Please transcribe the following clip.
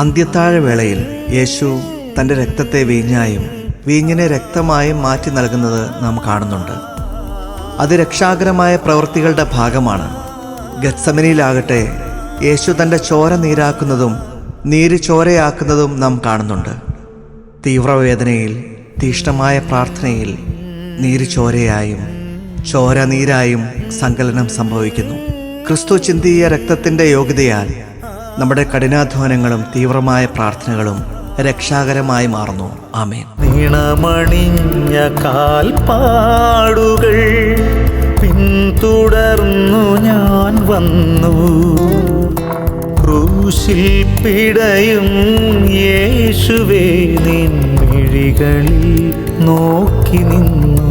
അന്ത്യത്താഴവേളയിൽ യേശു തൻ്റെ രക്തത്തെ വീഞ്ഞായും വീഞ്ഞിനെ രക്തമായും മാറ്റി നൽകുന്നത് നാം കാണുന്നുണ്ട്. അത് രക്ഷാകരമായ പ്രവൃത്തികളുടെ ഭാഗമാണ്. ഗത്സമനിയിലാകട്ടെ യേശു തൻ്റെ ചോര നീരാക്കുന്നതും നീര് ചോരയാക്കുന്നതും നാം കാണുന്നുണ്ട്. തീവ്രവേദനയിൽ, തീഷ്ണമായ പ്രാർത്ഥനയിൽ നീര് ചോരയായും ചോര നീരായും സങ്കലനം സംഭവിക്കുന്നു. ക്രിസ്തു ചിന്തിയ രക്തത്തിൻ്റെ യോഗ്യതയാൽ നമ്മുടെ കഠിനാധ്വാനങ്ങളും തീവ്രമായ പ്രാർത്ഥനകളും രക്ഷാകരമായി മാറുന്നു. ആമേൻ. നീണമണിഞ്ഞ കാൽപ്പാടുകൾ പിന്തുടർന്നു ഞാൻ വന്നു, ക്രൂശിൽ പിടയും യേശുവേ നിൻ മിഴികളിൽ നോക്കി നിന്നു.